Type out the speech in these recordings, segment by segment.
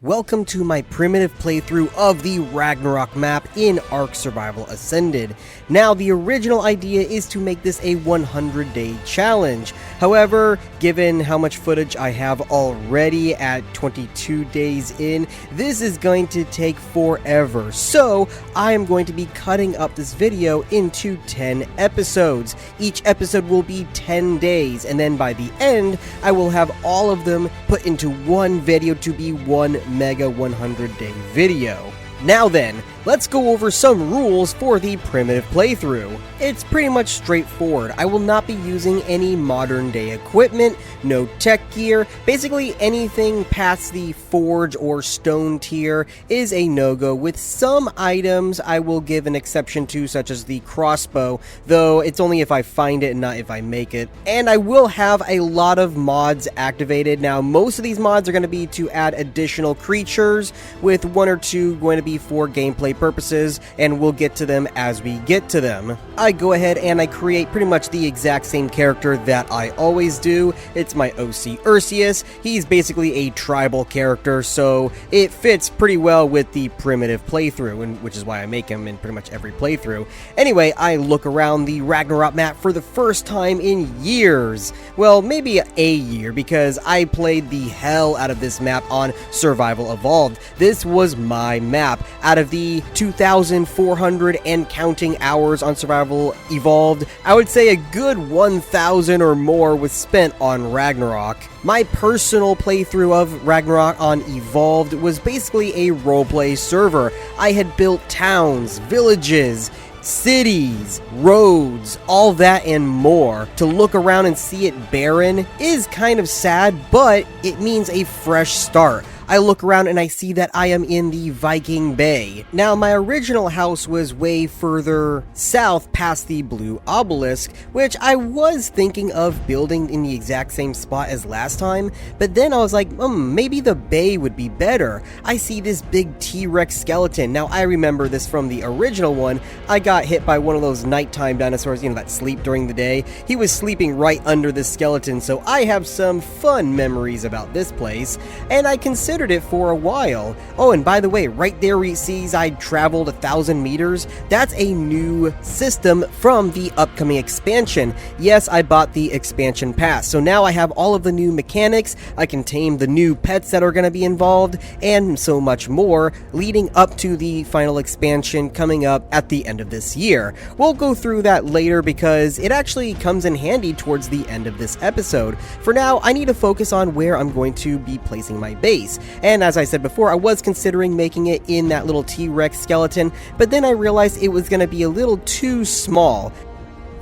Welcome to my primitive playthrough of the Ragnarok map in Ark Survival Ascended. Now, the original idea is to make this a 100-day challenge. However, given how much footage I have already at 22 days in, this is going to take forever. So, I am going to be cutting up this video into 10 episodes. Each episode will be 10 days, and then by the end, I will have all of them put into one video to be one mega 100-day video. Now then, let's go over some rules for the primitive playthrough. It's pretty much straightforward. I will not be using any modern day equipment, no tech gear. Basically anything past the forge or stone tier is a no-go, with some items I will give an exception to, such as the crossbow, though it's only if I find it and not if I make it. And I will have a lot of mods activated. Now, most of these mods are going to be to add additional creatures, with one or two going to be for gameplay purposes, and we'll get to them as we get to them. I go ahead and I create pretty much the exact same character that I always do. It's my OC Ursius. He's basically a tribal character, so it fits pretty well with the primitive playthrough, and which is why I make him in pretty much every playthrough. Anyway, I look around the Ragnarok map for the first time in years. Well, maybe a year, because I played the hell out of this map on Survival Evolved. This was my map. Out of the 2,400 and counting hours on Survival Evolved, I would say a good 1,000 or more was spent on Ragnarok. My personal playthrough of Ragnarok on Evolved was basically a roleplay server. I had built towns, villages, cities, roads, all that and more. To look around and see it barren is kind of sad, but it means a fresh start. I look around and I see that I am in the Viking Bay. Now, my original house was way further south past the blue obelisk, which I was thinking of building in the exact same spot as last time, but then I was like, maybe the bay would be better. I see this big T-Rex skeleton. Now, I remember this from the original one. I got hit by one of those nighttime dinosaurs, that sleep during the day. He was sleeping right under the skeleton, so I have some fun memories about this place, and I considered it for a while. Oh, and by the way, right there where it sees I traveled 1,000 meters, that's a new system from the upcoming expansion. Yes, I bought the expansion pass, so now I have all of the new mechanics, I can tame the new pets that are going to be involved, and so much more, leading up to the final expansion coming up at the end of this year. We'll go through that later because it actually comes in handy towards the end of this episode. For now, I need to focus on where I'm going to be placing my base. And as I said before, I was considering making it in that little T-Rex skeleton, but then I realized it was going to be a little too small.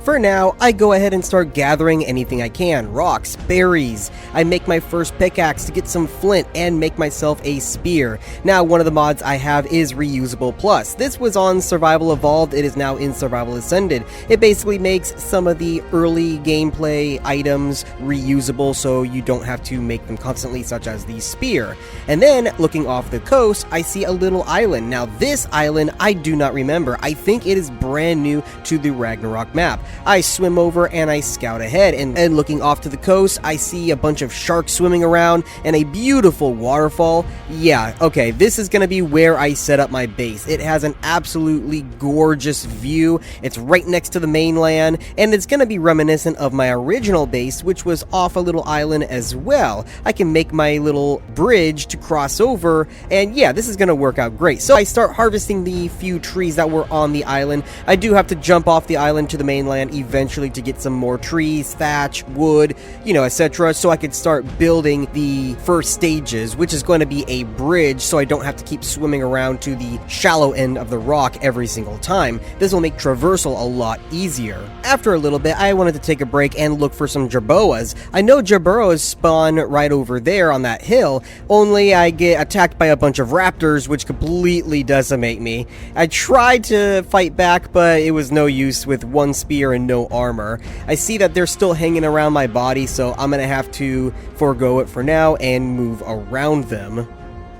For now, I go ahead and start gathering anything I can. Rocks, berries. I make my first pickaxe to get some flint and make myself a spear. Now, one of the mods I have is Reusable Plus. This was on Survival Evolved. It is now in Survival Ascended. It basically makes some of the early gameplay items reusable, so you don't have to make them constantly, such as the spear. And then, looking off the coast, I see a little island. Now, this island I do not remember. I think it is brand new to the Ragnarok map. I swim over and I scout ahead, and looking off to the coast, I see a bunch of sharks swimming around and a beautiful waterfall. Yeah, okay, this is going to be where I set up my base. It has an absolutely gorgeous view. It's right next to the mainland, and it's going to be reminiscent of my original base, which was off a little island as well. I can make my little bridge to cross over, and yeah, this is going to work out great. So I start harvesting the few trees that were on the island. I do have to jump off the island to the mainland eventually to get some more trees, thatch, wood, etc., so I could start building the first stages, which is going to be a bridge, so I don't have to keep swimming around to the shallow end of the rock every single time. This will make traversal a lot easier. After a little bit, I wanted to take a break and look for some jerboas. I know jerboas spawn right over there on that hill, only I get attacked by a bunch of raptors, which completely decimate me. I tried to fight back, but it was no use with one spear and no armor. I see that they're still hanging around my body, so I'm gonna have to forego it for now and move around them.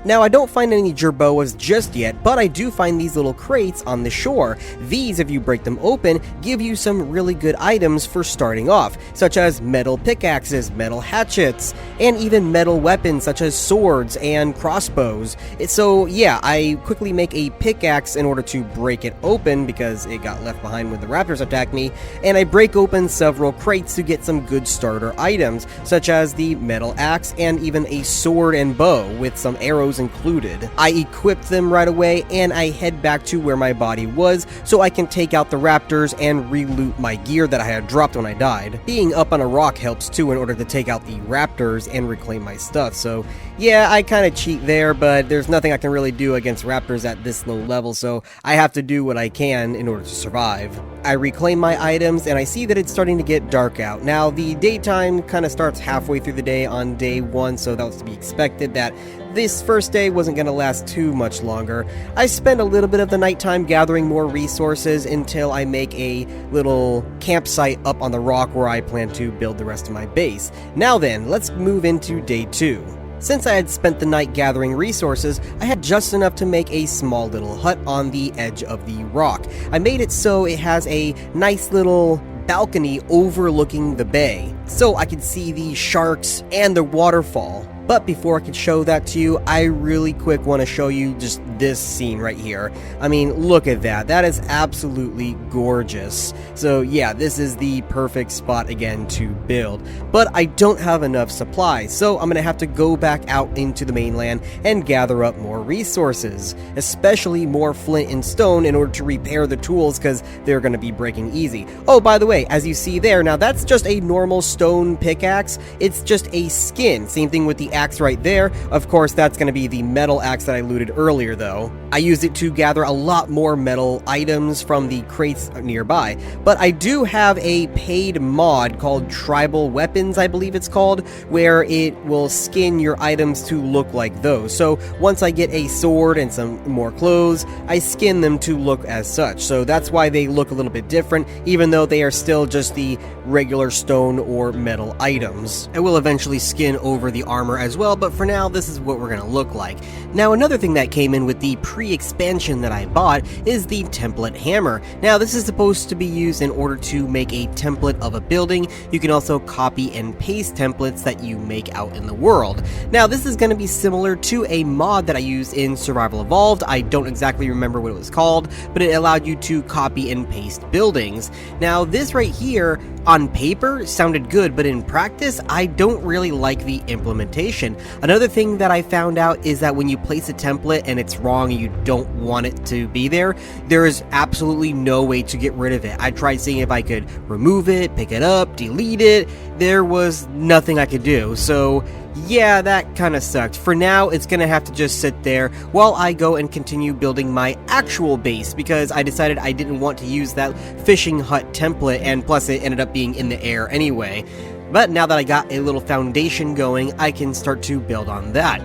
Now, I don't find any jerboas just yet, but I do find these little crates on the shore. These, if you break them open, give you some really good items for starting off, such as metal pickaxes, metal hatchets, and even metal weapons such as swords and crossbows. So yeah, I quickly make a pickaxe in order to break it open because it got left behind when the raptors attacked me, and I break open several crates to get some good starter items, such as the metal axe and even a sword and bow with some arrows included. I equip them right away and I head back to where my body was so I can take out the raptors and re-loot my gear that I had dropped when I died. Being up on a rock helps too in order to take out the raptors and reclaim my stuff, so yeah, I kind of cheat there, but there's nothing I can really do against raptors at this low level, so I have to do what I can in order to survive. I reclaim my items and I see that it's starting to get dark out. Now, the daytime kind of starts halfway through the day on day 1, so that was to be expected that this first day wasn't going to last too much longer. I spend a little bit of the nighttime gathering more resources until I make a little campsite up on the rock where I plan to build the rest of my base. Now then, let's move into day 2. Since I had spent the night gathering resources, I had just enough to make a small little hut on the edge of the rock. I made it so it has a nice little balcony overlooking the bay, so I could see the sharks and the waterfall. But before I could show that to you, I really quick want to show you just this scene right here. I mean, look at that. That is absolutely gorgeous. So yeah, this is the perfect spot again to build. But I don't have enough supplies, so I'm going to have to go back out into the mainland and gather up more resources, especially more flint and stone in order to repair the tools because they're going to be breaking easy. Oh, by the way, as you see there, now that's just a normal stone pickaxe. It's just a skin. Same thing with the axe right there. Of course, that's going to be the metal axe that I looted earlier though. I used it to gather a lot more metal items from the crates nearby, but I do have a paid mod called Tribal Weapons, I believe it's called, where it will skin your items to look like those. So once I get a sword and some more clothes, I skin them to look as such. So that's why they look a little bit different, even though they are still just the regular stone or metal items. I will eventually skin over the armor as well, but for now, this is what we're going to look like. Now, another thing that came in with the pre-expansion that I bought is the template hammer. Now, this is supposed to be used in order to make a template of a building. You can also copy and paste templates that you make out in the world. Now, this is going to be similar to a mod that I used in Survival Evolved. I don't exactly remember what it was called, but it allowed you to copy and paste buildings. Now, this right here, on paper, sounded good, but in practice, I don't really like the implementation. Another thing that I found out is that when you place a template and it's wrong and you don't want it to be there, there is absolutely no way to get rid of it. I tried seeing if I could remove it, pick it up, delete it. There was nothing I could do. So yeah, that kind of sucked. For now, it's gonna have to just sit there while I go and continue building my actual base, because I decided I didn't want to use that fishing hut template, and plus it ended up being in the air anyway. But now that I got a little foundation going, I can start to build on that.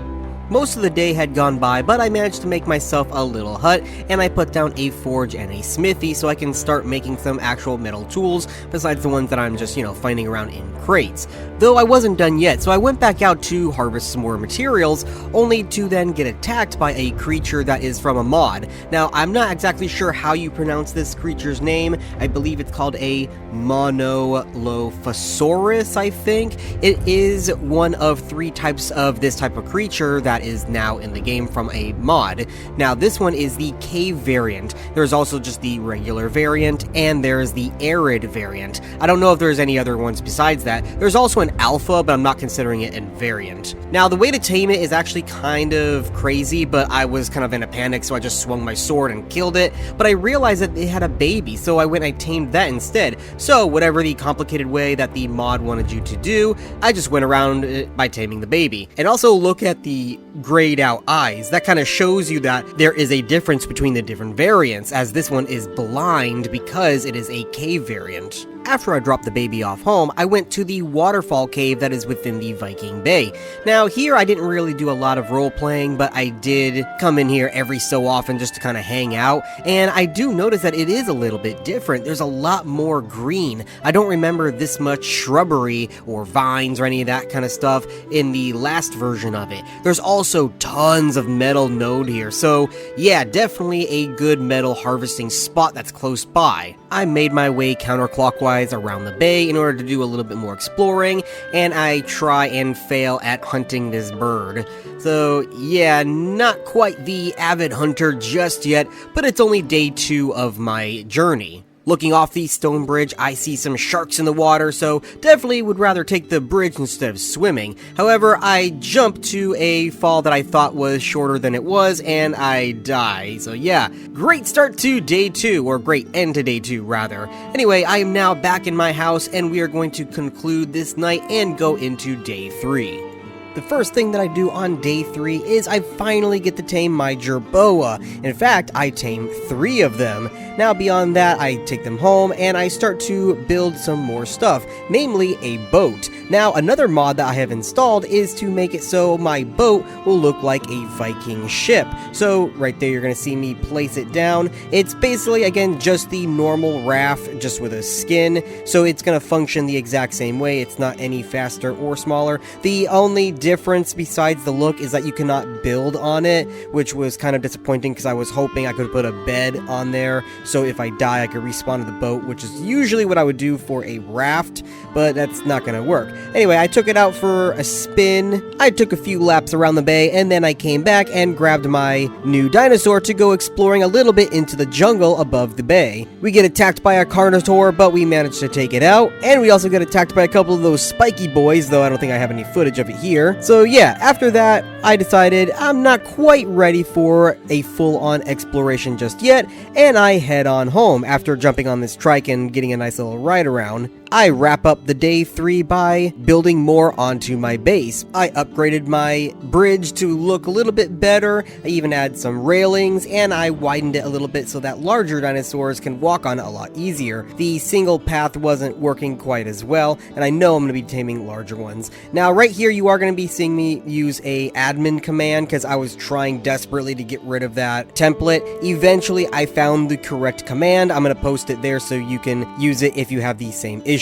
Most of the day had gone by, but I managed to make myself a little hut, and I put down a forge and a smithy so I can start making some actual metal tools, besides the ones that I'm just, finding around in crates. Though I wasn't done yet, so I went back out to harvest some more materials, only to then get attacked by a creature that is from a mod. Now, I'm not exactly sure how you pronounce this creature's name. I believe it's called a Monolophosaurus, I think. It is one of 3 types of this type of creature that is now in the game from a mod. Now, this one is the cave variant. There's also just the regular variant, and there's the arid variant. I don't know if there's any other ones besides that. There's also an alpha, but I'm not considering it a variant. Now, the way to tame it is actually kind of crazy, but I was kind of in a panic, so I just swung my sword and killed it. But I realized that it had a baby, so I went and I tamed that instead. So whatever the complicated way that the mod wanted you to do, I just went around it by taming the baby. And also look at the grayed out eyes. That kind of shows you that there is a difference between the different variants, as this one is blind because it is a cave variant. After I dropped the baby off home, I went to the waterfall cave that is within the Viking Bay. Now here I didn't really do a lot of role playing, but I did come in here every so often just to kind of hang out, and I do notice that it is a little bit different. There's a lot more green. I don't remember this much shrubbery or vines or any of that kind of stuff in the last version of it. There's also tons of metal node here, so yeah, definitely a good metal harvesting spot that's close by. I made my way counterclockwise around the bay in order to do a little bit more exploring, and I try and fail at hunting this bird. So yeah, not quite the avid hunter just yet, but it's only day 2 of my journey. Looking off the stone bridge, I see some sharks in the water, so definitely would rather take the bridge instead of swimming. However, I jumped to a fall that I thought was shorter than it was, and I die. So yeah, great start to day 2, or great end to day 2, rather. Anyway, I am now back in my house, and we are going to conclude this night and go into day 3. The first thing that I do on day 3 is I finally get to tame my jerboa. In fact, I tame 3 of them. Now beyond that, I take them home and I start to build some more stuff, namely a boat. Now another mod that I have installed is to make it so my boat will look like a Viking ship. So right there you're going to see me place it down. It's basically, again, just the normal raft, just with a skin, so it's going to function the exact same way. It's not any faster or smaller. The only difference besides the look is that you cannot build on it, which was kind of disappointing because I was hoping I could put a bed on there, so if I die I could respawn to the boat, which is usually what I would do for a raft, but that's not going to work. Anyway, I took it out for a spin, I took a few laps around the bay, and then I came back and grabbed my new dinosaur to go exploring a little bit into the jungle above the bay. We get attacked by a carnotaur, but we managed to take it out, and we also get attacked by a couple of those spiky boys, though I don't think I have any footage of it here. So yeah, after that, I decided I'm not quite ready for a full-on exploration just yet, and I head on home after jumping on this trike and getting a nice little ride around. I wrap up the day 3 by building more onto my base. I upgraded my bridge to look a little bit better. I even added some railings, and I widened it a little bit so that larger dinosaurs can walk on it a lot easier. The single path wasn't working quite as well, and I know I'm going to be taming larger ones. Now right here you are going to be seeing me use a admin command because I was trying desperately to get rid of that template. Eventually I found the correct command. I'm going to post it there so you can use it if you have the same issue.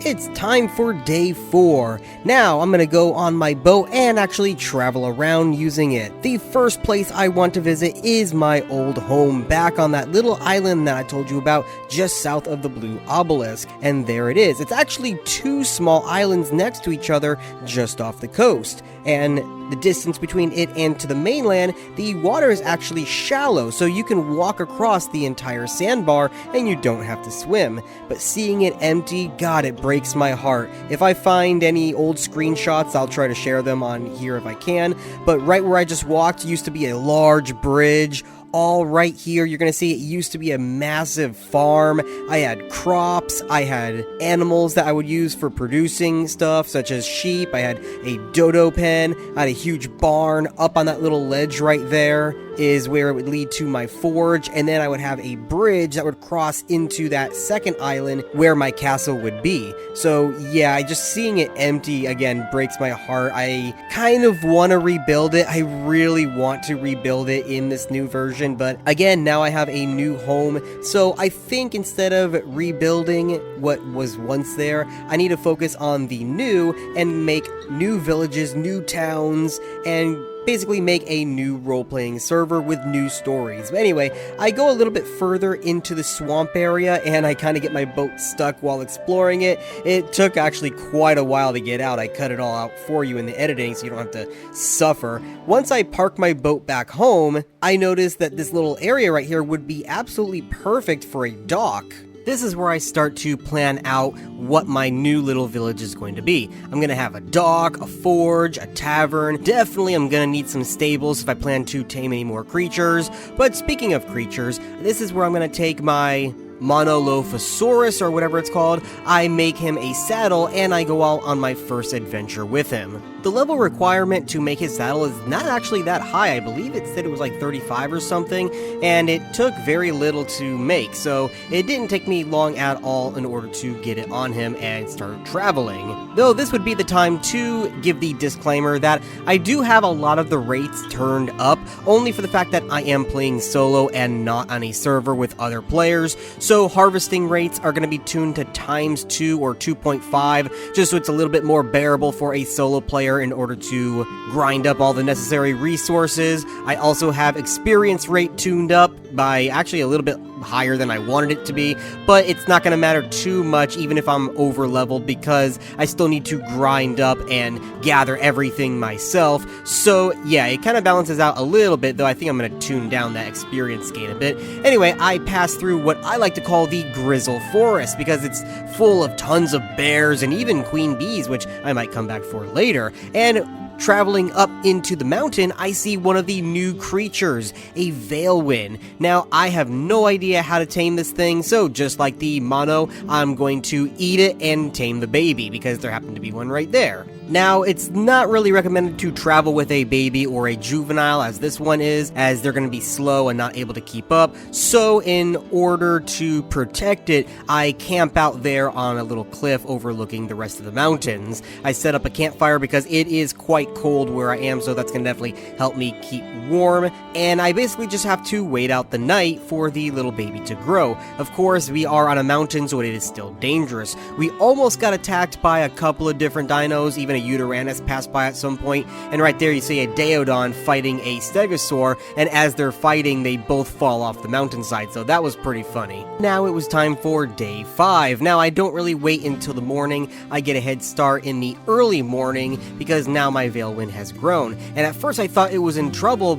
It's time for day 4. Now I'm going to go on my boat and actually travel around using it. The first place I want to visit is my old home back on that little island that I told you about just south of the blue obelisk. And there it is. It's actually 2 small islands next to each other just off the coast. And the distance between it and to the mainland, the water is actually shallow, so you can walk across the entire sandbar and you don't have to swim. But seeing it empty, God, it breaks my heart. If I find any old screenshots, I'll try to share them on here if I can. But right where I just walked used to be a large bridge. All right here, you're going to see it used to be a massive farm. I had crops, I had animals that I would use for producing stuff, such as sheep. I had a dodo pen, I had a huge barn. Up on that little ledge right there is where it would lead to my forge, and then I would have a bridge that would cross into that second island where my castle would be. So yeah, just seeing it empty again breaks my heart. I kind of want to rebuild it. I really want to rebuild it in this new version, but again, now I have a new home, so I think instead of rebuilding what was once there, I need to focus on the new and make new villages, new towns, and basically make a new role-playing server with new stories. But anyway, I go a little bit further into the swamp area and I kind of get my boat stuck while exploring it. It took actually quite a while to get out. I cut it all out for you in the editing so you don't have to suffer. Once I park my boat back home, I noticed that this little area right here would be absolutely perfect for a dock. This is where I start to plan out what my new little village is going to be. I'm going to have a dock, a forge, a tavern. Definitely I'm going to need some stables if I plan to tame any more creatures. But speaking of creatures, this is where I'm going to take my Monolophosaurus, or whatever it's called. I make him a saddle and I go out on my first adventure with him. the level requirement to make his saddle is not actually that high. I believe it said it was like 35 or something, and it took very little to make, so it didn't take me long at all in order to get it on him and start traveling. Though this would be the time to give the disclaimer that I do have a lot of the rates turned up, only for the fact that I am playing solo and not on a server with other players, so harvesting rates are going to be tuned to ×2 or 2.5, just so it's a little bit more bearable for a solo player in order to grind up all the necessary resources. I also have experience rate tuned up by actually a little bit higher than I wanted it to be, but it's not going to matter too much even if I'm over leveled, because I still need to grind up and gather everything myself. So yeah, it kind of balances out a little bit, though I think I'm going to tune down that experience gain a bit. Anyway, I passed through what I like to call the Grizzle Forest, because it's full of tons of bears and even queen bees, which I might come back for later. And traveling up into the mountain, I see one of the new creatures, a Veilwind. Now, I have no idea how to tame this thing, so just like the mono, I'm going to eat it and tame the baby, because there happened to be one right there. Now, it's not really recommended to travel with a baby or a juvenile, as this one is, as they're going to be slow and not able to keep up. So in order to protect it, I camp out there on a little cliff overlooking the rest of the mountains. I set up a campfire because it is quite cold where I am, so that's going to definitely help me keep warm. And I basically just have to wait out the night for the little baby to grow. Of course, we are on a mountain, so it is still dangerous. We almost got attacked by a couple of different dinos, even a Uteranus passed by at some point, and right there you see a Daeodon fighting a Stegosaur, and as they're fighting, they both fall off the mountainside, so that was pretty funny. Now it was time for day 5. Now I don't really wait until the morning, I get a head start in the early morning, because now my Veilwind has grown, and at first I thought it was in trouble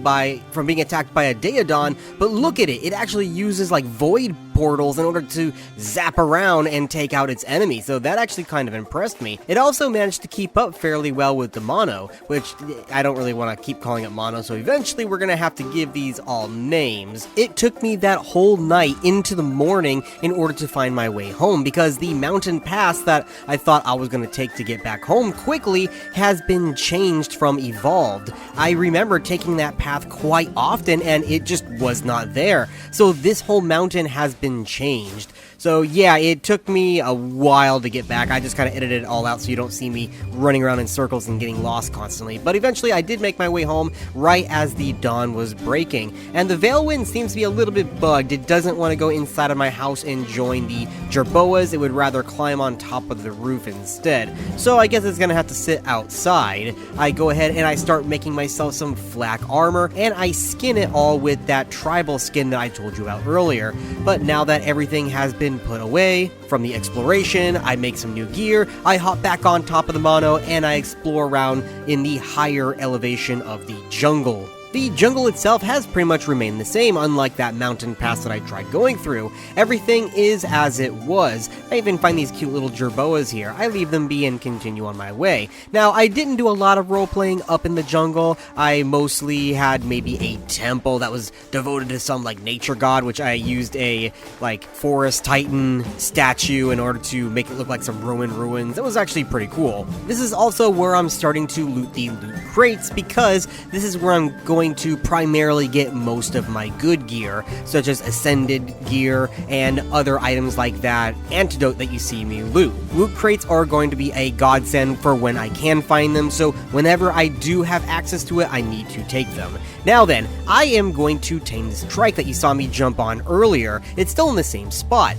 from being attacked by a Daeodon, but look at it, it actually uses like void portals in order to zap around and take out its enemy, so that actually kind of impressed me. It also managed to keep up fairly well with the mono, which I don't really want to keep calling it mono, so eventually we're going to have to give these all names. It took me that whole night into the morning in order to find my way home, because the mountain pass that I thought I was going to take to get back home quickly has been changed from evolved. I remember taking that path quite often and it just was not there, so this whole mountain has been changed. So yeah, it took me a while to get back. I just kind of edited it all out so you don't see me running around in circles and getting lost constantly. But eventually I did make my way home right as the dawn was breaking. And the Veilwind seems to be a little bit bugged. It doesn't want to go inside of my house and join the Jerboas. It would rather climb on top of the roof instead. So I guess it's going to have to sit outside. I go ahead and I start making myself some flak armor, and I skin it all with that tribal skin that I told you about earlier. But now that everything has been put away from the exploration, I make some new gear, I hop back on top of the mono, and I explore around in the higher elevation of the jungle. The jungle itself has pretty much remained the same, unlike that mountain pass that I tried going through. Everything is as it was. I even find these cute little jerboas here. I leave them be and continue on my way. Now, I didn't do a lot of role-playing up in the jungle. I mostly had maybe a temple that was devoted to some, like, nature god, which I used a, like, forest titan statue in order to make it look like some Roman ruins. It was actually pretty cool. This is also where I'm starting to loot the loot crates, because this is where I'm going to primarily get most of my good gear, such as ascended gear and other items like that antidote that you see me loot. Loot crates are going to be a godsend for when I can find them, so whenever I do have access to it, I need to take them. Now then, I am going to tame this trike that you saw me jump on earlier. It's still in the same spot.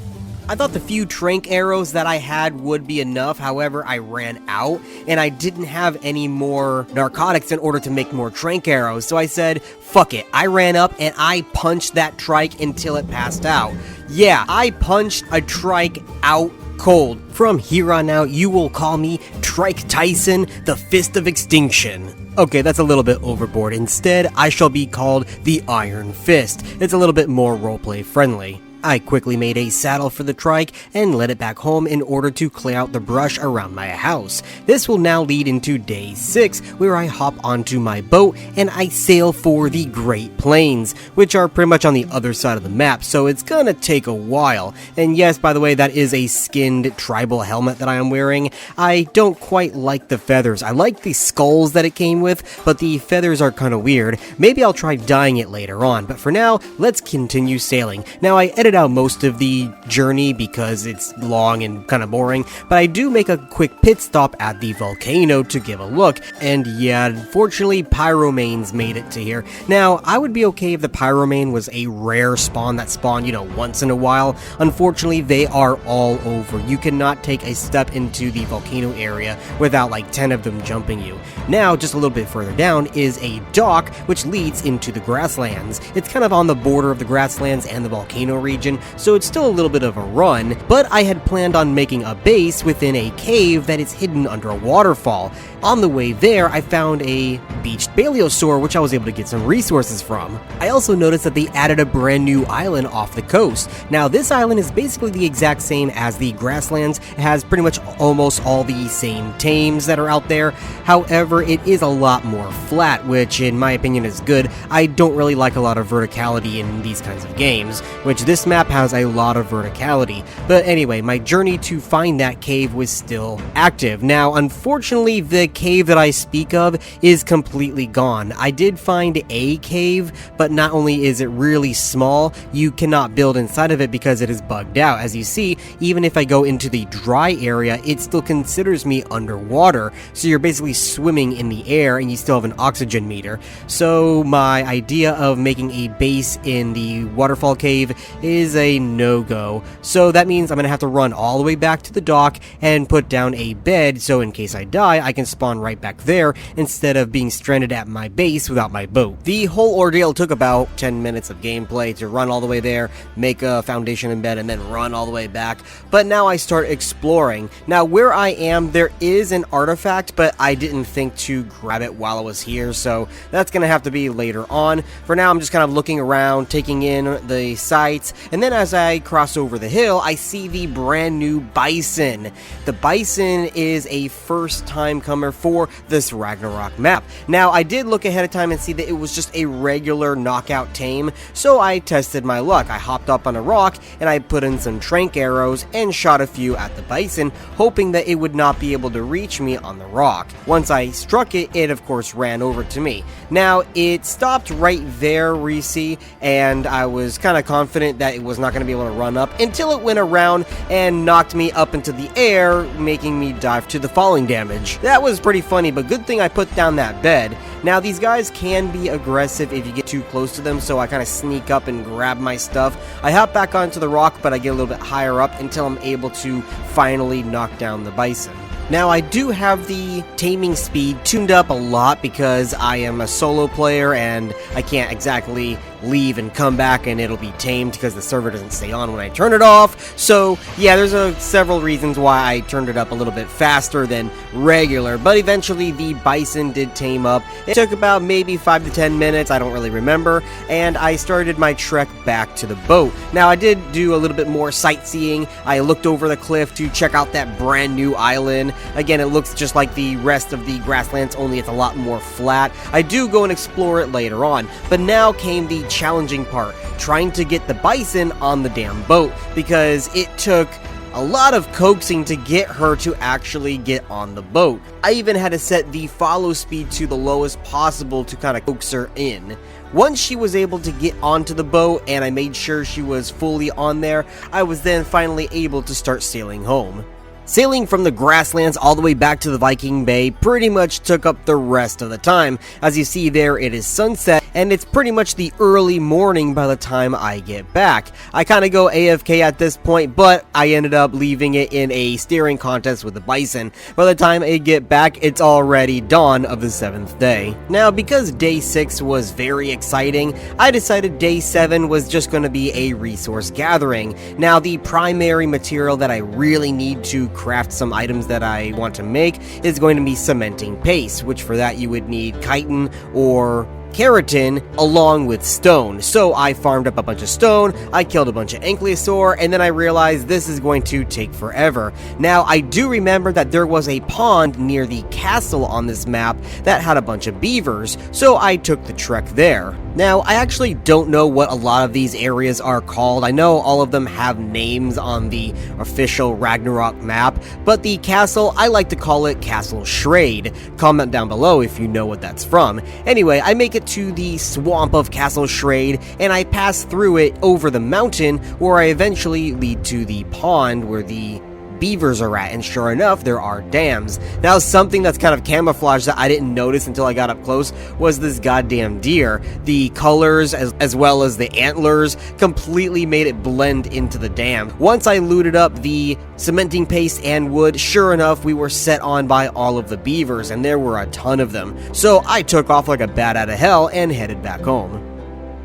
I thought the few trank arrows that I had would be enough, however I ran out, and I didn't have any more narcotics in order to make more trank arrows, so I said, fuck it. I ran up and I punched that trike until it passed out. Yeah, I punched a trike out cold. From here on out, you will call me Trike Tyson, the Fist of Extinction. Okay, that's a little bit overboard. Instead, I shall be called the Iron Fist. It's a little bit more roleplay friendly. I quickly made a saddle for the trike and led it back home in order to clear out the brush around my house. This will now lead into day 6, where I hop onto my boat and I sail for the Great Plains, which are pretty much on the other side of the map, so it's gonna take a while. And yes, by the way, that is a skinned tribal helmet that I am wearing. I don't quite like the feathers. I like the skulls that it came with, but the feathers are kind of weird. Maybe I'll try dyeing it later on, but for now, let's continue sailing. Now, I edit out most of the journey because it's long and kind of boring, but I do make a quick pit stop at the volcano to give a look, and yeah, unfortunately, Pyromanes made it to here. Now, I would be okay if the Pyromane was a rare spawn that spawned, once in a while. Unfortunately, they are all over. You cannot take a step into the volcano area without like 10 of them jumping you. Now, just a little bit further down is a dock which leads into the grasslands. It's kind of on the border of the grasslands and the volcano region, so it's still a little bit of a run, but I had planned on making a base within a cave that is hidden under a waterfall. On the way there, I found a beached Baleosaur, which I was able to get some resources from. I also noticed that they added a brand new island off the coast. Now, this island is basically the exact same as the grasslands. It has pretty much almost all the same tames that are out there. However, it is a lot more flat, which in my opinion is good. I don't really like a lot of verticality in these kinds of games, which this map has a lot of verticality. But anyway, my journey to find that cave was still active. Now, unfortunately, the cave that I speak of is completely gone. I did find a cave, but not only is it really small, you cannot build inside of it because it is bugged out. As you see, even if I go into the dry area, it still considers me underwater, so you're basically swimming in the air and you still have an oxygen meter. So my idea of making a base in the waterfall cave is a no-go. So that means I'm gonna have to run all the way back to the dock and put down a bed, so in case I die, I can spawn right back there instead of being stranded at my base without my boat. The whole ordeal took about 10 minutes of gameplay to run all the way there, make a foundation in bed, and then run all the way back. But now I start exploring. Now, where I am, there is an artifact, but I didn't think to grab it while I was here, so that's gonna have to be later on. For now, I'm just kind of looking around, taking in the sights, and then as I cross over the hill, I see the brand new bison. The bison is a first-time comer for this Ragnarok map. Now, I did look ahead of time and see that it was just a regular knockout tame, so I tested my luck. I hopped up on a rock and I put in some trank arrows and shot a few at the bison, hoping that it would not be able to reach me on the rock. Once I struck it, it of course ran over to me. Now, it stopped right there, Reese, and I was kind of confident that it was not going to be able to run up until it went around and knocked me up into the air, making me dive to the falling damage. That was pretty funny, but good thing I put down that bed. Now, these guys can be aggressive if you get too close to them, so I kind of sneak up and grab my stuff. I hop back onto the rock, but I get a little bit higher up until I'm able to finally knock down the bison. Now, I do have the taming speed tuned up a lot because I am a solo player and I can't exactly leave and come back and it'll be tamed because the server doesn't stay on when I turn it off. So yeah, there's several reasons why I turned it up a little bit faster than regular, but eventually the bison did tame up. It took about maybe 5 to 10 minutes, I don't really remember, and I started my trek back to the boat. Now, I did do a little bit more sightseeing. I looked over the cliff to check out that brand new island. Again, it looks just like the rest of the grasslands, only it's a lot more flat. I do go and explore it later on, but now came the challenging part, trying to get the bison on the damn boat, because it took a lot of coaxing to get her to actually get on the boat. I even had to set the follow speed to the lowest possible to kind of coax her in. Once she was able to get onto the boat and I made sure she was fully on there, I was then finally able to start sailing home. Sailing from the grasslands all the way back to the Viking Bay pretty much took up the rest of the time. As you see there, it is sunset, and it's pretty much the early morning by the time I get back. I kind of go AFK at this point, but I ended up leaving it in a steering contest with the bison. By the time I get back, it's already dawn of the 7th day. Now, because day 6 was very exciting, I decided day 7 was just going to be a resource gathering. Now, the primary material that I really need to craft some items that I want to make is going to be cementing paste, which for that you would need chitin or keratin along with stone. So I farmed up a bunch of stone, I killed a bunch of ankylosaur, and then I realized this is going to take forever. Now, I do remember that there was a pond near the castle on this map that had a bunch of beavers, so I took the trek there. Now, I actually don't know what a lot of these areas are called. I know all of them have names on the official Ragnarok map, but the castle, I like to call it Castle Shrade. Comment down below if you know what that's from. Anyway, I make it to the swamp of Castle Shrade, and I pass through it over the mountain, where I eventually lead to the pond where the beavers are at, and sure enough, there are dams. Now, something that's kind of camouflaged that I didn't notice until I got up close was this goddamn deer. The colors, as well as the antlers, completely made it blend into the dam. Once I looted up the cementing paste and wood, sure enough, we were set on by all of the beavers, and there were a ton of them. So I took off like a bat out of hell and headed back home.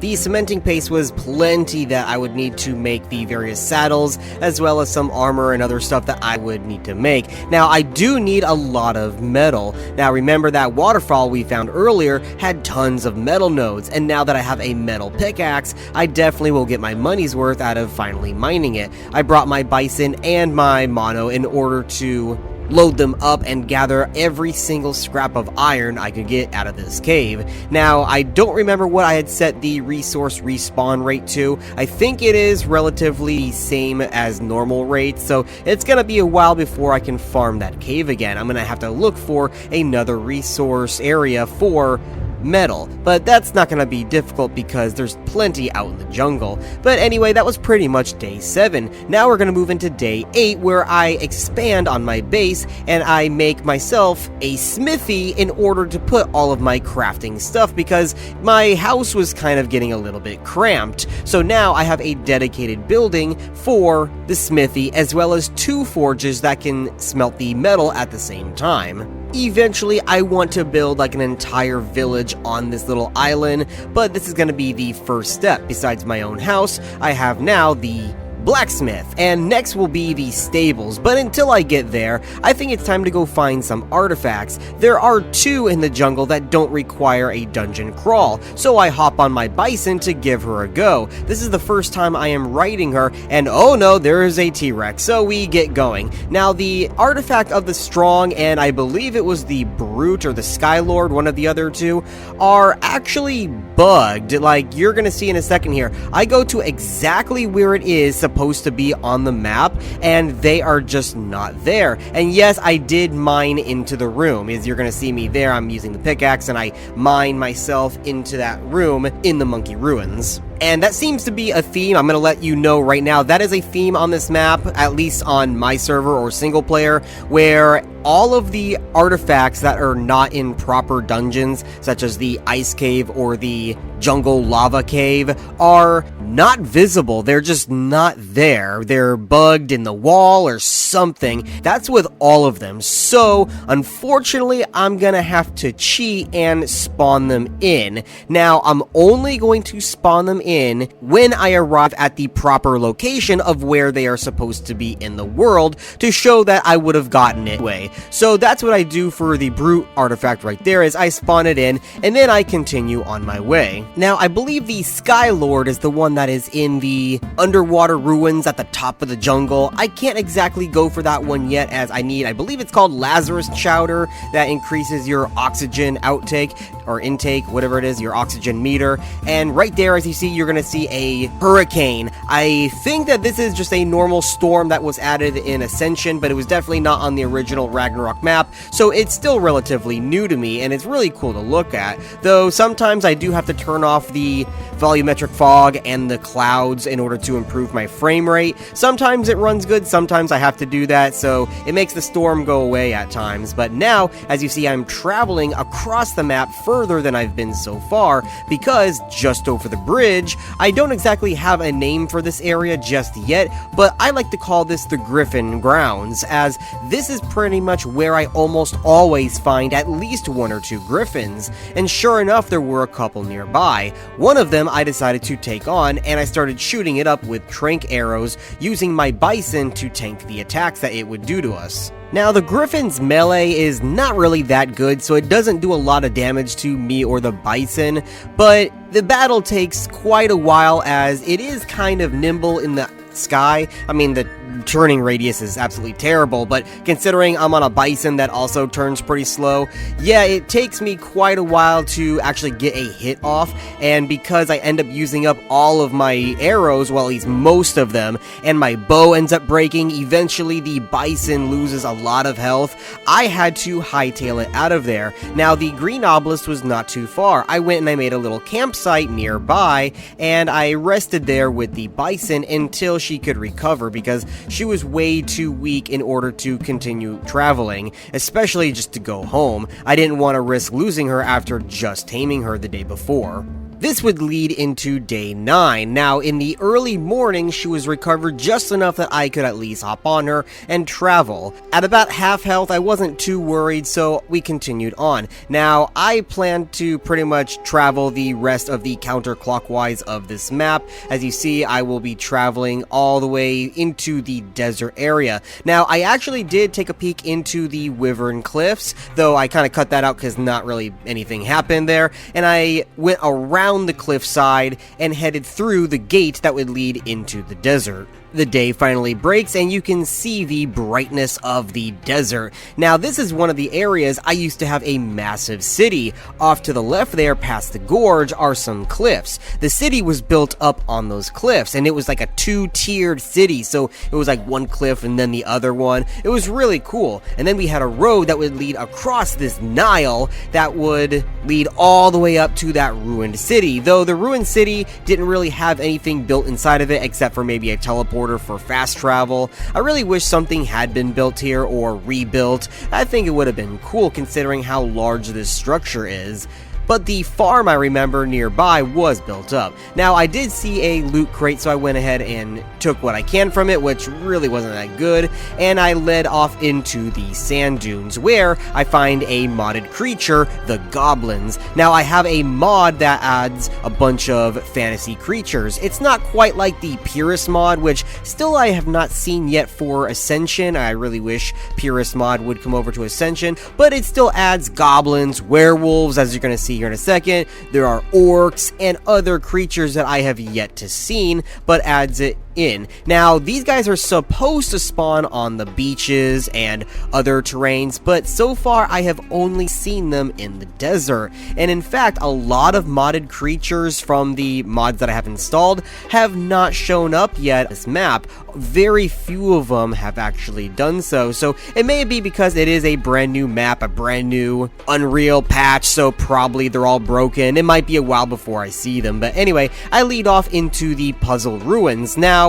The cementing paste was plenty that I would need to make the various saddles, as well as some armor and other stuff that I would need to make. Now, I do need a lot of metal. Now, remember that waterfall we found earlier had tons of metal nodes, and now that I have a metal pickaxe, I definitely will get my money's worth out of finally mining it. I brought my bison and my mono in order to load them up and gather every single scrap of iron I could get out of this cave. Now, I don't remember what I had set the resource respawn rate to. I think it is relatively same as normal rates, so it's gonna be a while before I can farm that cave again. I'm gonna have to look for another resource area for metal, but that's not going to be difficult because there's plenty out in the jungle. But anyway, that was pretty much day 7. Now we're going to move into day 8, where I expand on my base and I make myself a smithy in order to put all of my crafting stuff, because my house was kind of getting a little bit cramped. So now I have a dedicated building for the smithy, as well as 2 forges that can smelt the metal at the same time. Eventually, I want to build like an entire village on this little island, but this is going to be the first step. Besides my own house, I have now the blacksmith, and next will be the stables. But until I get there, I think it's time to go find some artifacts. There are 2 in the jungle that don't require a dungeon crawl, so I hop on my bison to give her a go. This is the first time I am riding her, and oh no, there is a T-Rex, so we get going. Now, the artifact of the strong, and I believe it was the brute or the Skylord, one of the other 2, are actually bugged, like you're gonna see in a second here. I go to exactly where it is supposed to be on the map, and they are just not there. And yes, I did mine into the room. As you're gonna see me there, I'm using the pickaxe, and I mine myself into that room in the monkey ruins. And that seems to be a theme. I'm going to let you know right now, that is a theme on this map, at least on my server or single player, where all of the artifacts that are not in proper dungeons, such as the ice cave or the jungle lava cave, are not visible. They're just not there. They're bugged in the wall or something. That's with all of them. So, unfortunately, I'm going to have to cheat and spawn them in. Now, I'm only going to spawn them in when I arrive at the proper location of where they are supposed to be in the world, to show that I would have gotten it anyway. So that's what I do for the brute artifact right there, is I spawn it in and then I continue on my way. Now, I believe the Skylord is the one that is in the underwater ruins at the top of the jungle. I can't exactly go for that one yet, as I believe it's called Lazarus Chowder, that increases your oxygen outtake or intake, whatever it is, your oxygen meter. And right there, as you see, you're gonna see a hurricane. I think that this is just a normal storm that was added in Ascension, but it was definitely not on the original Ragnarok map, so it's still relatively new to me, and it's really cool to look at. Though sometimes I do have to turn off the volumetric fog and the clouds in order to improve my frame rate. Sometimes it runs good, sometimes I have to do that, so it makes the storm go away at times. But now, as you see, I'm traveling across the map further than I've been so far, because just over the bridge, I don't exactly have a name for this area just yet, but I like to call this the Griffin Grounds, as this is pretty much much where I almost always find at least 1 or 2 griffins, and sure enough there were a couple nearby. One of them I decided to take on, and I started shooting it up with trank arrows, using my bison to tank the attacks that it would do to us. Now, the griffin's melee is not really that good, so it doesn't do a lot of damage to me or the bison, but the battle takes quite a while as it is kind of nimble in the sky. I mean, the turning radius is absolutely terrible, but considering I'm on a bison that also turns pretty slow, yeah, it takes me quite a while to actually get a hit off, and because I end up using up all of my arrows, well, at least most of them, and my bow ends up breaking, eventually the bison loses a lot of health. I had to hightail it out of there. Now, the green obelisk was not too far. I went and I made a little campsite nearby, and I rested there with the bison until she could recover, because she was way too weak in order to continue traveling, especially just to go home. I didn't want to risk losing her after just taming her the day before. This would lead into day 9. Now, in the early morning, she was recovered just enough that I could at least hop on her and travel. At about half health, I wasn't too worried, so we continued on. Now, I plan to pretty much travel the rest of the counterclockwise of this map. As you see, I will be traveling all the way into the desert area. Now, I actually did take a peek into the Wyvern Cliffs, though I kind of cut that out because not really anything happened there, and I went around the cliffside and headed through the gate that would lead into the desert. The day finally breaks and you can see the brightness of the desert. Now, this is one of the areas I used to have a massive city. Off to the left there, past the gorge, are some cliffs. The city was built up on those cliffs, and it was like a 2-tiered city, so it was like one cliff and then the other one. It was really cool. And then we had a road that would lead across this Nile that would lead all the way up to that ruined city, though the ruined city didn't really have anything built inside of it except for maybe a teleporter for fast travel. I really wish something had been built here or rebuilt. I think it would have been cool considering how large this structure is. But the farm I remember nearby was built up. Now, I did see a loot crate, so I went ahead and took what I can from it, which really wasn't that good, and I led off into the sand dunes, where I find a modded creature, the goblins. Now, I have a mod that adds a bunch of fantasy creatures. It's not quite like the Purist mod, which still I have not seen yet for Ascension. I really wish Purist mod would come over to Ascension, but it still adds goblins, werewolves, as you're going to see here in a second. There are orcs and other creatures that I have yet to seen, but adds it in. Now, these guys are supposed to spawn on the beaches and other terrains, but so far I have only seen them in the desert. And in fact, a lot of modded creatures from the mods that I have installed have not shown up yet on this map. Very few of them have actually done so, so it may be because it is a brand new map, a brand new Unreal patch, so probably they're all broken. It might be a while before I see them, but anyway, I lead off into the puzzle ruins. Now,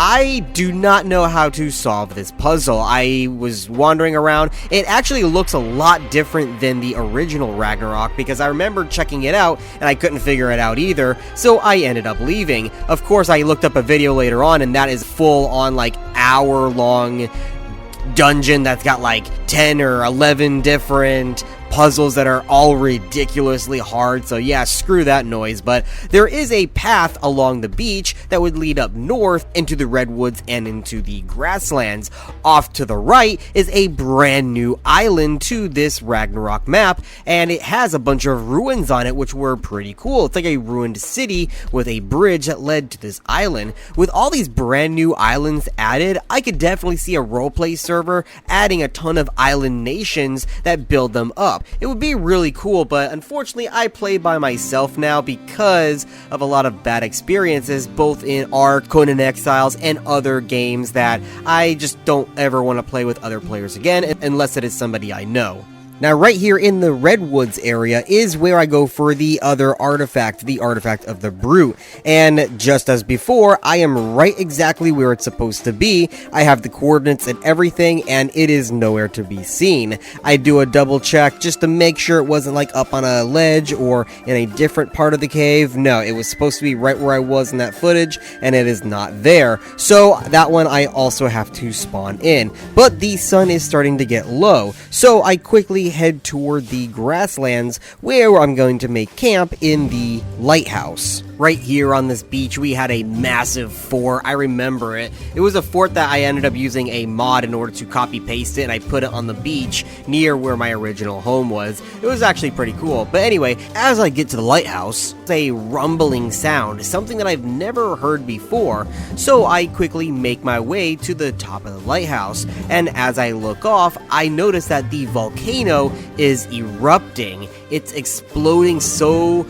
I do not know how to solve this puzzle. I was wandering around. It actually looks a lot different than the original Ragnarok, because I remember checking it out and I couldn't figure it out either, so I ended up leaving. Of course, I looked up a video later on, and that is full on like hour-long dungeon that's got like 10 or 11 different puzzles that are all ridiculously hard, so yeah, screw that noise. But there is a path along the beach that would lead up north into the redwoods and into the grasslands. Off to the right is a brand new island to this Ragnarok map, and it has a bunch of ruins on it, which were pretty cool. It's like a ruined city with a bridge that led to this island. With all these brand new islands added, I could definitely see a roleplay server adding a ton of island nations that build them up. It would be really cool, but unfortunately I play by myself now because of a lot of bad experiences, both in Ark, Conan Exiles, and other games that I just don't ever want to play with other players again, unless it is somebody I know. Now right here in the Redwoods area is where I go for the other artifact, the artifact of the Brute. And just as before, I am right exactly where it's supposed to be. I have the coordinates and everything, and it is nowhere to be seen. I do a double check just to make sure it wasn't like up on a ledge or in a different part of the cave. No, it was supposed to be right where I was in that footage, and it is not there. So that one I also have to spawn in. But the sun is starting to get low, so I quickly head toward the grasslands where I'm going to make camp in the lighthouse. Right here on this beach, we had a massive fort. I remember it. It was a fort that I ended up using a mod in order to copy paste it, and I put it on the beach near where my original home was. It was actually pretty cool. But anyway, as I get to the lighthouse, it's a rumbling sound, something that I've never heard before. So I quickly make my way to the top of the lighthouse, and as I look off, I notice that the volcano is erupting. It's exploding so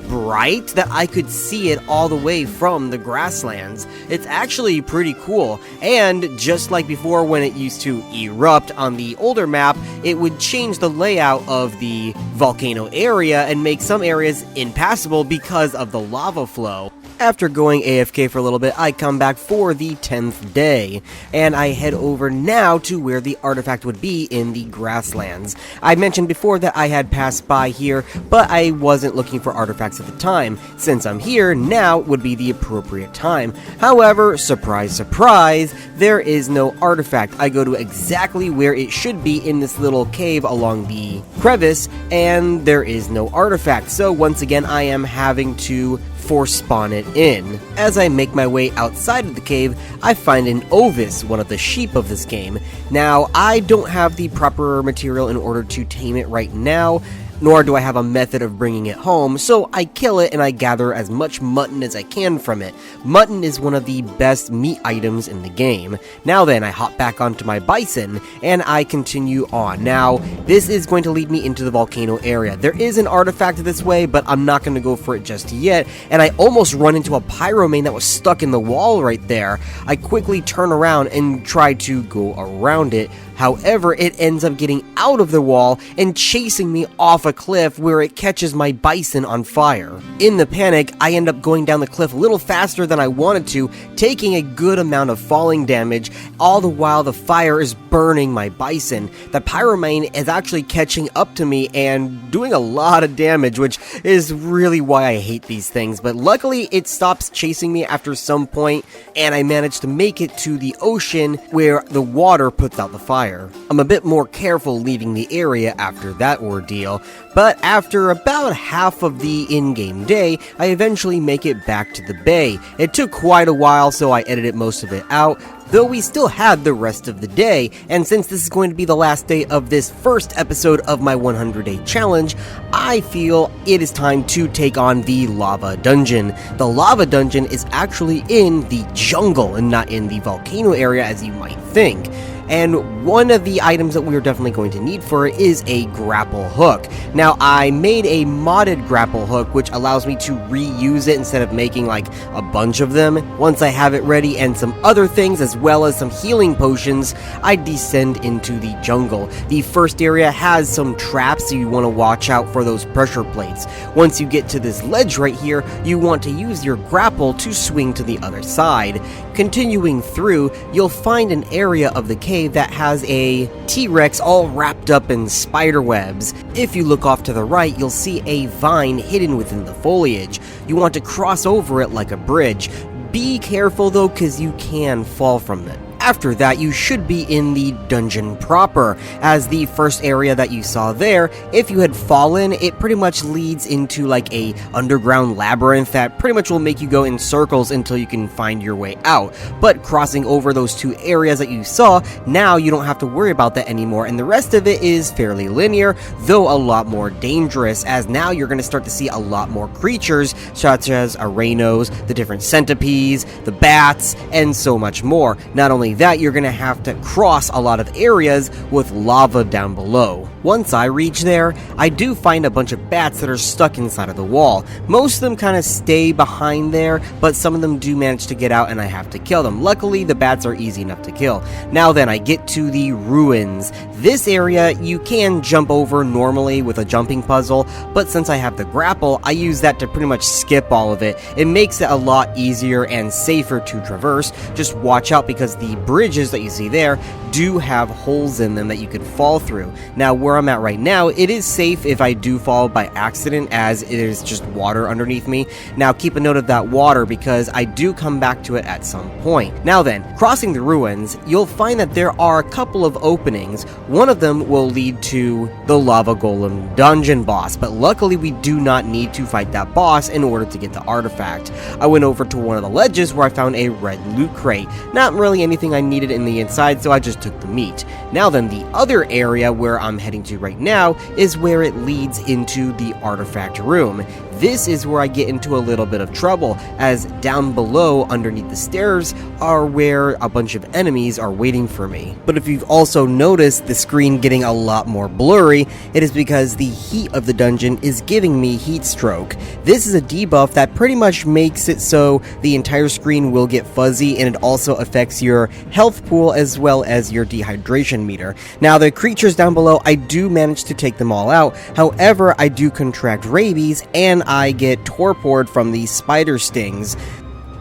bright that I could see it all the way from the grasslands. It's actually pretty cool, and just like before when it used to erupt on the older map, it would change the layout of the volcano area and make some areas impassable because of the lava flow. After going AFK for a little bit, I come back for the 10th day, and I head over now to where the artifact would be in the grasslands. I mentioned before that I had passed by here, but I wasn't looking for artifacts at the time. Since I'm here, now would be the appropriate time. However, surprise, surprise, there is no artifact. I go to exactly where it should be in this little cave along the crevice, and there is no artifact. So once again, I am having to force spawn it in. As I make my way outside of the cave, I find an ovis, one of the sheep of this game. Now, I don't have the proper material in order to tame it right now, nor do I have a method of bringing it home, so I kill it and I gather as much mutton as I can from it. Mutton is one of the best meat items in the game. Now then, I hop back onto my bison, and I continue on. Now, this is going to lead me into the volcano area. There is an artifact this way, but I'm not going to go for it just yet, and I almost run into a pyromane that was stuck in the wall right there. I quickly turn around and try to go around it. However, it ends up getting out of the wall and chasing me off a cliff where it catches my bison on fire. In the panic, I end up going down the cliff a little faster than I wanted to, taking a good amount of falling damage, all the while the fire is burning my bison. The pyromane is actually catching up to me and doing a lot of damage, which is really why I hate these things, but luckily it stops chasing me after some point, and I managed to make it to the ocean where the water puts out the fire. I'm a bit more careful leaving the area after that ordeal, but after about half of the in-game day, I eventually make it back to the bay. It took quite a while, so I edited most of it out, though we still had the rest of the day, and since this is going to be the last day of this first episode of my 100-day challenge, I feel it is time to take on the lava dungeon. The lava dungeon is actually in the jungle and not in the volcano area as you might think. And one of the items that we're definitely going to need for it is a grapple hook. Now, I made a modded grapple hook, which allows me to reuse it instead of making like a bunch of them. Once I have it ready and some other things, as well as some healing potions, I descend into the jungle. The first area has some traps, so you want to watch out for those pressure plates. Once you get to this ledge right here, you want to use your grapple to swing to the other side. Continuing through, you'll find an area of the cave that has a T-Rex all wrapped up in spider webs. If you look off to the right, you'll see a vine hidden within the foliage. You want to cross over it like a bridge. Be careful though, because you can fall from it. After that, you should be in the dungeon proper, as the first area that you saw there, if you had fallen, it pretty much leads into like a underground labyrinth that pretty much will make you go in circles until you can find your way out. But crossing over those two areas that you saw, now you don't have to worry about that anymore, and the rest of it is fairly linear, though a lot more dangerous, as now you're going to start to see a lot more creatures, such as aranos, the different centipedes, the bats, and so much more. Not only that, you're going to have to cross a lot of areas with lava down below. Once I reach there, I do find a bunch of bats that are stuck inside of the wall. Most of them kind of stay behind there, but some of them do manage to get out and I have to kill them. Luckily, the bats are easy enough to kill. Now then, I get to the ruins. This area you can jump over normally with a jumping puzzle, but since I have the grapple, I use that to pretty much skip all of it. It makes it a lot easier and safer to traverse. Just watch out because the bridges that you see there do have holes in them that you could fall through. Now, where I'm at right now, it is safe if I do fall by accident, as it is just water underneath me. Now, keep a note of that water because I do come back to it at some point. Now then, crossing the ruins, you'll find that there are a couple of openings. One of them will lead to the Lava Golem dungeon boss, but luckily we do not need to fight that boss in order to get the artifact. I went over to one of the ledges where I found a red loot crate. Not really anything I needed in the inside, so I just took the meat. Now then, the other area where I'm heading to right now is where it leads into the artifact room. This is where I get into a little bit of trouble, as down below underneath the stairs are where a bunch of enemies are waiting for me. But if you've also noticed the screen getting a lot more blurry, it is because the heat of the dungeon is giving me heat stroke. This is a debuff that pretty much makes it so the entire screen will get fuzzy, and it also affects your health pool as well as your dehydration meter. Now, the creatures down below, I do manage to take them all out. However, I do contract rabies and I get torpored from these spider stings.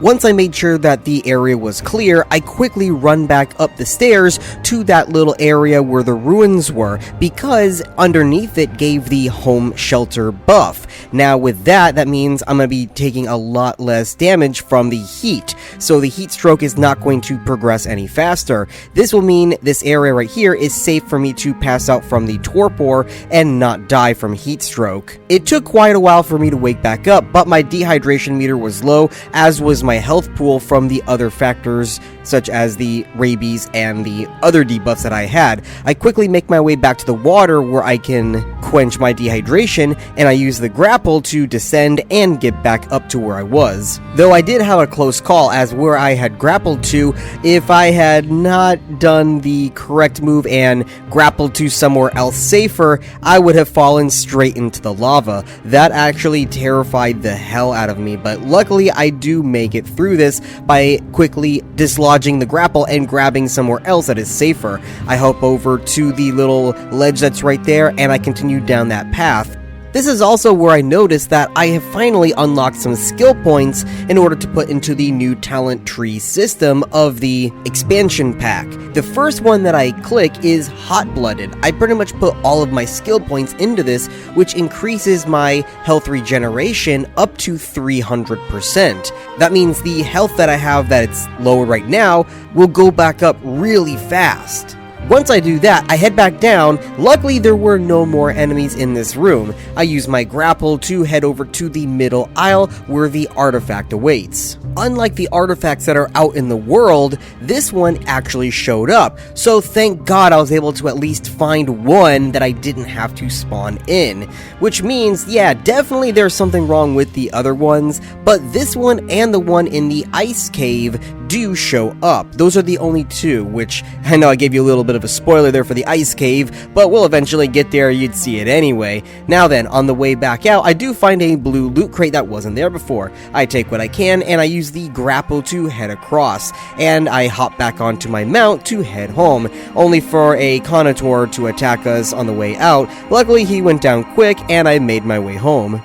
Once I made sure that the area was clear, I quickly run back up the stairs to that little area where the ruins were, because underneath it gave the home shelter buff. Now with that means I'm going to be taking a lot less damage from the heat, so the heat stroke is not going to progress any faster. This will mean this area right here is safe for me to pass out from the torpor and not die from heat stroke. It took quite a while for me to wake back up, but my dehydration meter was low, as was my health pool from the other factors such as the rabies and the other debuffs that I had. I quickly make my way back to the water where I can quench my dehydration, and I use the grapple to descend and get back up to where I was. Though I did have a close call, as where I had grappled to, if I had not done the correct move and grappled to somewhere else safer, I would have fallen straight into the lava. That actually terrified the hell out of me, but luckily I do make it through this by quickly dislodging the grapple and grabbing somewhere else that is safer. I hop over to the little ledge that's right there, and I continue down that path. This is also where I noticed that I have finally unlocked some skill points in order to put into the new talent tree system of the expansion pack. The first one that I click is Hot-Blooded. I pretty much put all of my skill points into this, which increases my health regeneration up to 300%. That means the health that I have that it's lower right now will go back up really fast. Once I do that, I head back down. Luckily, there were no more enemies in this room. I use my grapple to head over to the middle aisle where the artifact awaits. Unlike the artifacts that are out in the world, this one actually showed up. So thank God I was able to at least find one that I didn't have to spawn in. Which means, yeah, definitely there's something wrong with the other ones, but this one and the one in the ice cave do show up. Those are the only two, which I know I gave you a little bit of a spoiler there for the ice cave, but we'll eventually get there, you'd see it anyway. Now then, on the way back out, I do find a blue loot crate that wasn't there before. I take what I can, and I use the grapple to head across, and I hop back onto my mount to head home, only for a Carnotaur to attack us on the way out. Luckily, he went down quick, and I made my way home.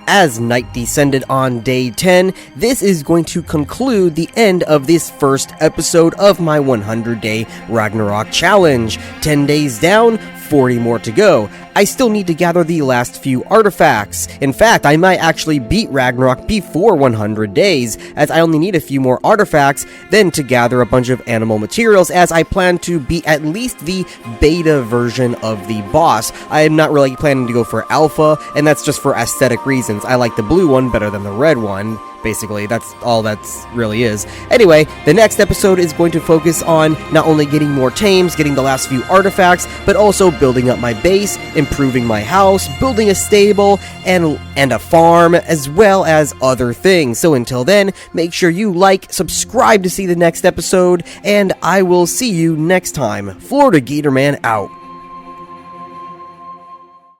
As night descended on day 10, this is going to conclude the end of this first episode of my 100-day Ragnarok challenge. 10 days down, 40 more to go. I still need to gather the last few artifacts. In fact, I might actually beat Ragnarok before 100 days, as I only need a few more artifacts, then to gather a bunch of animal materials, as I plan to beat at least the beta version of the boss. I am not really planning to go for alpha, and that's just for aesthetic reasons. I like the blue one better than the red one. Basically, that's all that's really is. Anyway, the next episode is going to focus on not only getting more tames, getting the last few artifacts, but also building up my base, improving my house, building a stable, and a farm, as well as other things. So until then, make sure you like, subscribe to see the next episode, and I will see you next time. Florida Gatorman out.